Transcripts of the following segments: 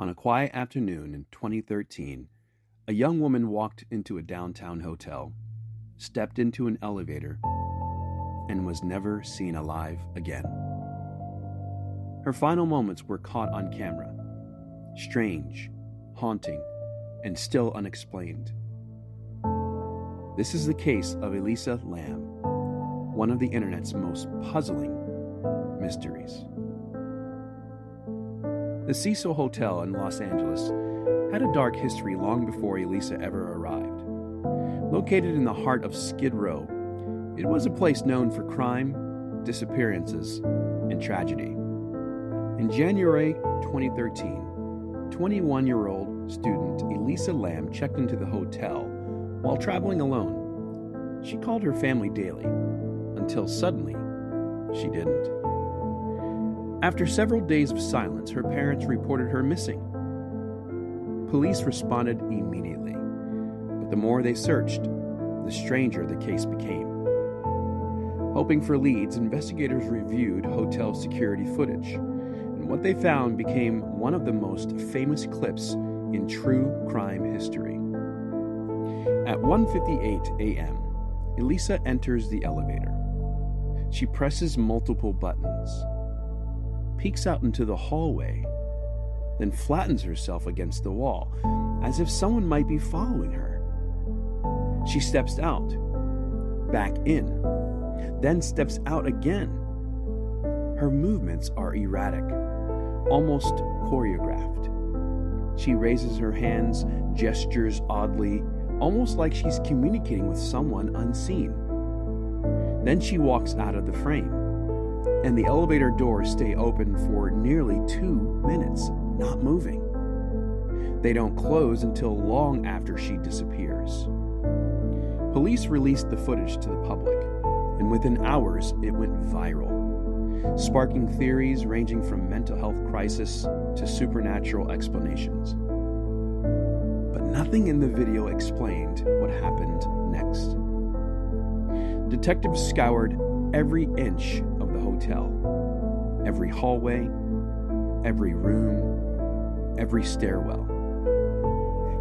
On a quiet afternoon in 2013, a young woman walked into a downtown hotel, stepped into an elevator, and was never seen alive again. Her final moments were caught on camera. Strange, haunting, and still unexplained. This is the case of Elisa Lam, one of the internet's most puzzling mysteries. The Cecil Hotel in Los Angeles had a dark history long before Elisa ever arrived. Located in the heart of Skid Row, it was a place known for crime, disappearances, and tragedy. In January 2013, 21-year-old student Elisa Lam checked into the hotel while traveling alone. She called her family daily, until suddenly, she didn't. After several days of silence, her parents reported her missing. Police responded immediately, but the more they searched, the stranger the case became. Hoping for leads, investigators reviewed hotel security footage, and what they found became one of the most famous clips in true crime history. At 1:58 a.m., Elisa enters the elevator. She presses multiple buttons, peeks out into the hallway, then flattens herself against the wall, as if someone might be following her. She steps out, back in, then steps out again. Her movements are erratic, almost choreographed. She raises her hands, gestures oddly, almost like she's communicating with someone unseen. Then she walks out of the frame, and the elevator doors stay open for nearly 2 minutes, not moving. They don't close until long after she disappears. Police released the footage to the public, and within hours it went viral, sparking theories ranging from mental health crisis to supernatural explanations. But nothing in the video explained what happened next. Detectives scoured every inch of the hotel, every hallway, every room, every stairwell.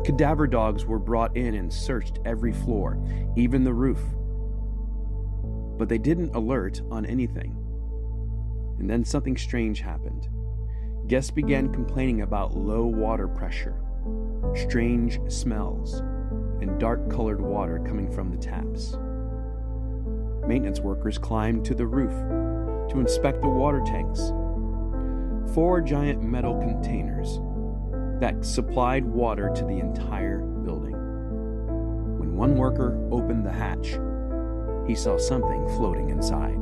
Cadaver dogs were brought in and searched every floor, even the roof. But they didn't alert on anything. And then something strange happened. Guests began complaining about low water pressure, strange smells, and dark-colored water coming from the taps. Maintenance workers climbed to the roof to inspect the water tanks. 4 giant metal containers that supplied water to the entire building. When one worker opened the hatch, he saw something floating inside.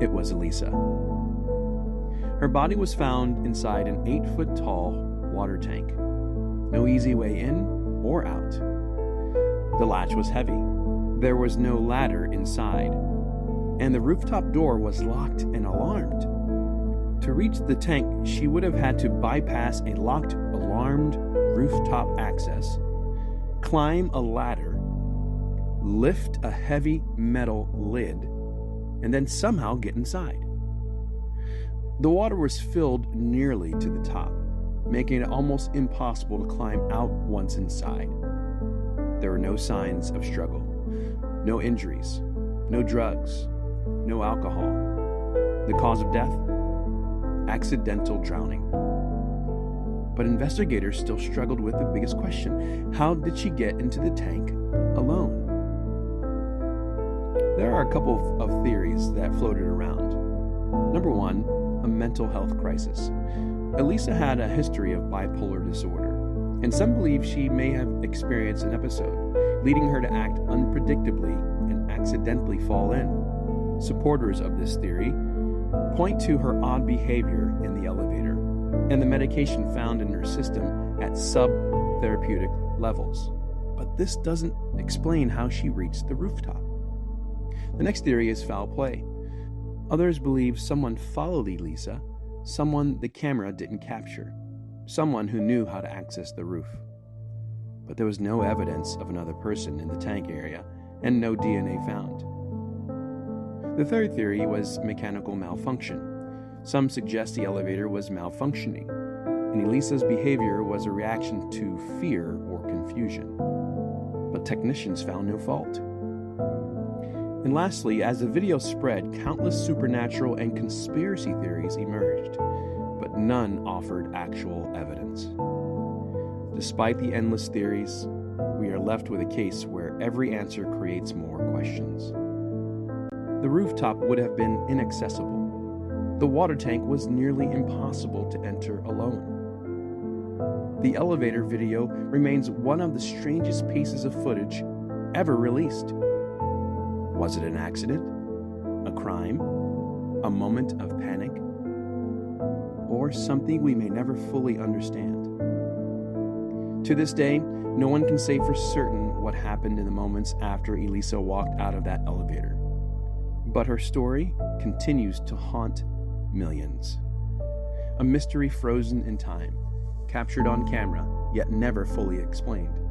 It was Elisa. Her body was found inside an 8-foot-tall water tank. No easy way in or out. The latch was heavy. There was no ladder inside, and the rooftop door was locked and alarmed. To reach the tank, she would have had to bypass a locked, alarmed rooftop access, climb a ladder, lift a heavy metal lid, and then somehow get inside. The water was filled nearly to the top, making it almost impossible to climb out once inside. There were no signs of struggle, no injuries, no drugs, no alcohol. The cause of death? Accidental drowning. But investigators still struggled with the biggest question: how did she get into the tank alone? There are a couple of theories that floated around. Number one, a mental health crisis. Elisa had a history of bipolar disorder, and some believe she may have experienced an episode, leading her to act unpredictably and accidentally fall in. Supporters of this theory point to her odd behavior in the elevator and the medication found in her system at sub-therapeutic levels. But this doesn't explain how she reached the rooftop. The next theory is foul play. Others believe someone followed Elisa, someone the camera didn't capture, someone who knew how to access the roof. But there was no evidence of another person in the tank area and no DNA found. The third theory was mechanical malfunction. Some suggest the elevator was malfunctioning, and Elisa's behavior was a reaction to fear or confusion. But technicians found no fault. And lastly, as the video spread, countless supernatural and conspiracy theories emerged, but none offered actual evidence. Despite the endless theories, we are left with a case where every answer creates more questions. The rooftop would have been inaccessible. The water tank was nearly impossible to enter alone. The elevator video remains one of the strangest pieces of footage ever released. Was it an accident? A crime? A moment of panic? Or something we may never fully understand? To this day, no one can say for certain what happened in the moments after Elisa walked out of that elevator. But her story continues to haunt millions. A mystery frozen in time, captured on camera, yet never fully explained.